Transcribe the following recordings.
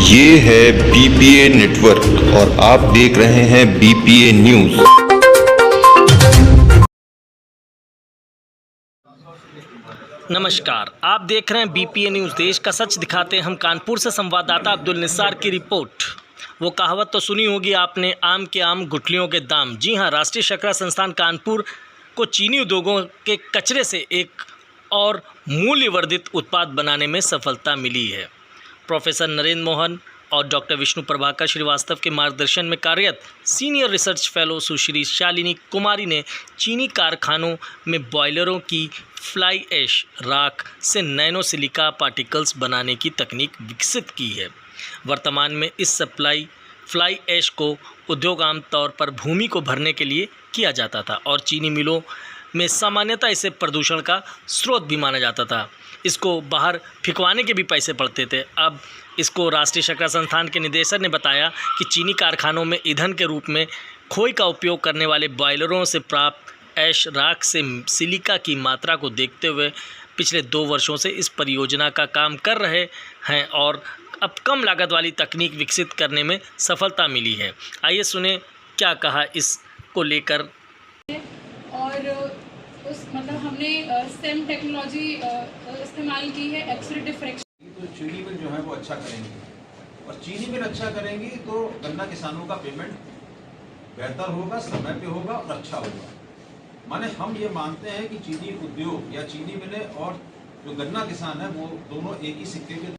ये है BPA network और आप देख रहे हैं बीपीए न्यूज। नमस्कार, आप देख रहे हैं बीपीए न्यूज़। देश का सच दिखाते हैं हम। कानपुर से संवाददाता अब्दुल निसार की रिपोर्ट। वो कहावत तो सुनी होगी आपने, आम के आम गुठलियों के दाम। जी हाँ, राष्ट्रीय शर्करा संस्थान कानपुर को चीनी उद्योगों के कचरे से एक और मूल्यवर्धित उत्पाद बनाने में सफलता मिली है। प्रोफेसर नरेंद्र मोहन और डॉक्टर विष्णु प्रभाकर श्रीवास्तव के मार्गदर्शन में कार्यरत सीनियर रिसर्च फेलो सुश्री शालिनी कुमारी ने चीनी कारखानों में बॉयलरों की फ्लाई ऐश राख से नैनो सिलिका पार्टिकल्स बनाने की तकनीक विकसित की है। वर्तमान में इस फ्लाई ऐश को उद्योग आमतौर पर भूमि को भरने के लिए किया जाता था और चीनी मिलों में सामान्यतः इसे प्रदूषण का स्रोत भी माना जाता था। इसको बाहर फिकवाने के भी पैसे पड़ते थे। अब इसको राष्ट्रीय शर्करा संस्थान के निदेशक ने बताया कि चीनी कारखानों में ईंधन के रूप में खोई का उपयोग करने वाले बॉयलरों से प्राप्त ऐश राख से सिलिका की मात्रा को देखते हुए पिछले 2 वर्षों से इस परियोजना का काम कर रहे हैं और अब कम लागत वाली तकनीक विकसित करने में सफलता मिली है। आइए सुने क्या कहा इसको लेकर। और उस हमने स्टेम टेक्नोलॉजी इस्तेमाल की है, एक्सरे डिफ्रैक्शन। तो चीनी मिल जो है वो अच्छा करेंगी और चीनी मिल अच्छा करेंगी तो गन्ना किसानों का पेमेंट बेहतर होगा, समय पे होगा और अच्छा होगा। माने हम ये मानते हैं कि चीनी उद्योग या चीनी मिलें और जो गन्ना किसान है वो दोनों एक ही सिक्के के।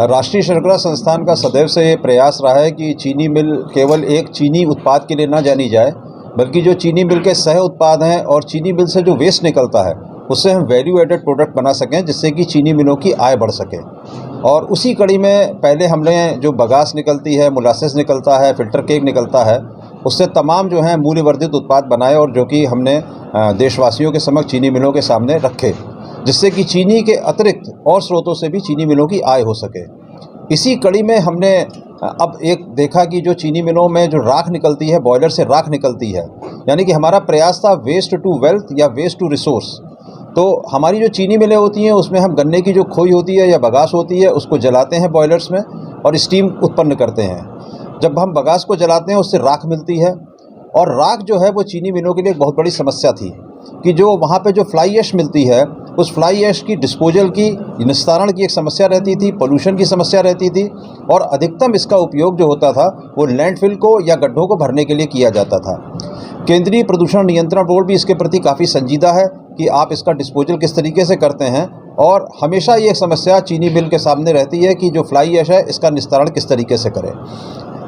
राष्ट्रीय शर्करा संस्थान का सदैव से ये प्रयास रहा है कि चीनी मिल केवल एक चीनी उत्पाद के लिए ना जानी जाए, बल्कि जो चीनी मिल के सह उत्पाद हैं और चीनी मिल से जो वेस्ट निकलता है उससे हम वैल्यू एडेड प्रोडक्ट बना सकें, जिससे कि चीनी मिलों की आय बढ़ सके। और उसी कड़ी में पहले हमने जो बगास निकलती है, मोलासेस निकलता है, फिल्टर केक निकलता है, उससे तमाम जो हैं मूल्यवर्धित उत्पाद बनाए और जो कि हमने देशवासियों के समक्ष चीनी मिलों के सामने रखे, जिससे कि चीनी के अतिरिक्त और स्रोतों से भी चीनी मिलों की आय हो सके। इसी कड़ी में हमने अब एक देखा कि जो चीनी मिलों में जो राख निकलती है, बॉयलर से राख निकलती है, यानी कि हमारा प्रयास था वेस्ट टू वेल्थ या वेस्ट टू रिसोर्स। तो हमारी जो चीनी मिलें होती हैं उसमें हम गन्ने की जो खोई होती है या बगास होती है उसको जलाते हैं बॉयलर्स में और स्टीम उत्पन्न करते हैं। जब हम बगास को जलाते हैं उससे राख मिलती है और राख जो है वो चीनी मिलों के लिए एक बहुत बड़ी समस्या थी कि जो वहाँ पे जो फ्लाई ऐश मिलती है उस फ्लाई ऐश की डिस्पोजल की, निस्तारण की एक समस्या रहती थी, पोल्यूशन की समस्या रहती थी और अधिकतम इसका उपयोग जो होता था वो लैंडफिल को या गड्ढों को भरने के लिए किया जाता था। केंद्रीय प्रदूषण नियंत्रण बोर्ड भी इसके प्रति काफ़ी संजीदा है कि आप इसका डिस्पोजल किस तरीके से करते हैं और हमेशा ये समस्या चीनी मिल के सामने रहती है कि जो फ्लाई ऐश है इसका निस्तारण किस तरीके से करें।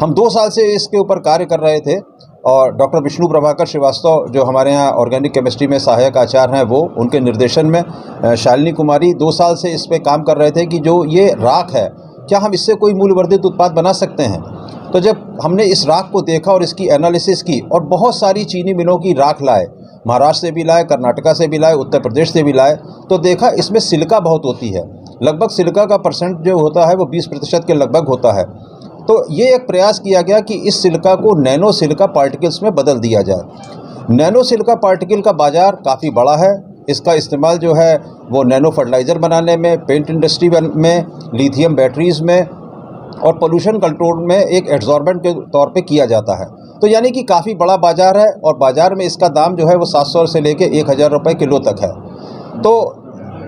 हम 2 साल से इसके ऊपर कार्य कर रहे थे और डॉक्टर विष्णु प्रभाकर श्रीवास्तव जो हमारे यहाँ ऑर्गेनिक केमिस्ट्री में सहायक आचार्य हैं, वो उनके निर्देशन में शालिनी कुमारी 2 साल से इस पे काम कर रहे थे कि जो ये राख है क्या हम इससे कोई मूल्यवर्धित उत्पाद बना सकते हैं। तो जब हमने इस राख को देखा और इसकी एनालिसिस की और बहुत सारी चीनी मिलों की राख लाए, महाराष्ट्र से भी लाए, कर्नाटका से भी लाए, उत्तर प्रदेश से भी लाए, तो देखा इसमें सिलिका बहुत होती है। लगभग सिलिका का परसेंट जो होता है वो 20% के लगभग होता है। तो ये एक प्रयास किया गया कि इस सिलिका को नैनो सिलिका पार्टिकल्स में बदल दिया जाए। नैनो सिलिका पार्टिकल का बाज़ार काफ़ी बड़ा है। इसका इस्तेमाल जो है वो नैनो फर्टिलाइज़र बनाने में, पेंट इंडस्ट्री में, लिथियम बैटरीज़ में और पोल्यूशन कंट्रोल में एक एब्जॉर्बेंट के तौर पे किया जाता है। तो यानी कि काफ़ी बड़ा बाज़ार है और बाज़ार में इसका दाम जो है वो 700 से लेके 1000 रुपये किलो तक है। तो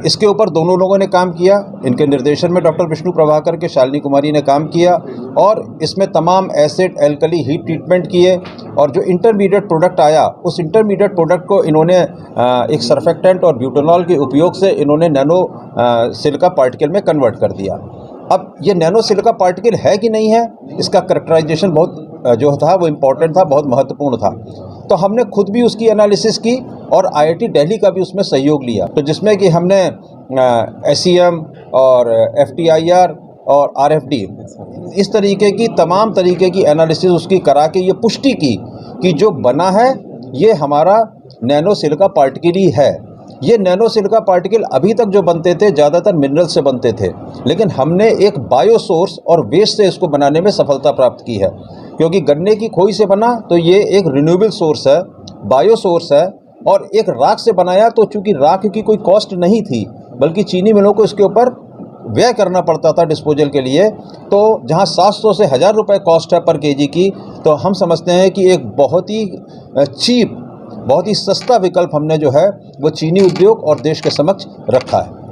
इसके ऊपर दोनों लोगों ने काम किया। इनके निर्देशन में डॉक्टर विष्णु प्रभाकर के शालिनी कुमारी ने काम किया और इसमें तमाम एसिड एल्कली हीट ट्रीटमेंट किए और जो इंटरमीडिएट प्रोडक्ट आया उस इंटरमीडिएट प्रोडक्ट को इन्होंने एक सर्फेक्टेंट और ब्यूटेनॉल के उपयोग से इन्होंने नैनो सिलिका पार्टिकल में कन्वर्ट कर दिया। अब ये नैनो सिलिका पार्टिकल है कि नहीं है, इसका कैरेक्टराइजेशन बहुत जो था वो इम्पोर्टेंट था, बहुत महत्वपूर्ण था। तो हमने खुद भी उसकी एनालिसिस की और IIT दिल्ली का भी उसमें सहयोग लिया, तो जिसमें कि हमने SEM और FTIR और RFD इस तरीके की तमाम तरीके की एनालिसिस उसकी करा के ये पुष्टि की कि जो बना है ये हमारा नैनो सिलिका पार्टिकल ही है। ये नैनो सिलिका पार्टिकल अभी तक जो बनते थे ज़्यादातर मिनरल से बनते थे, लेकिन हमने एक बायो सोर्स और वेस्ट से इसको बनाने में सफलता प्राप्त की है। क्योंकि गन्ने की खोई से बना तो ये एक रिन्यूएबल सोर्स है, बायो सोर्स है, और एक राख से बनाया तो चूँकि राख की कोई कॉस्ट नहीं थी बल्कि चीनी मिलों को इसके ऊपर व्यय करना पड़ता था डिस्पोजल के लिए, तो जहां 700 से 1000 रुपये कॉस्ट है पर केजी की, तो हम समझते हैं कि एक बहुत ही चीप, बहुत ही सस्ता विकल्प हमने जो है वो चीनी उद्योग और देश के समक्ष रखा है।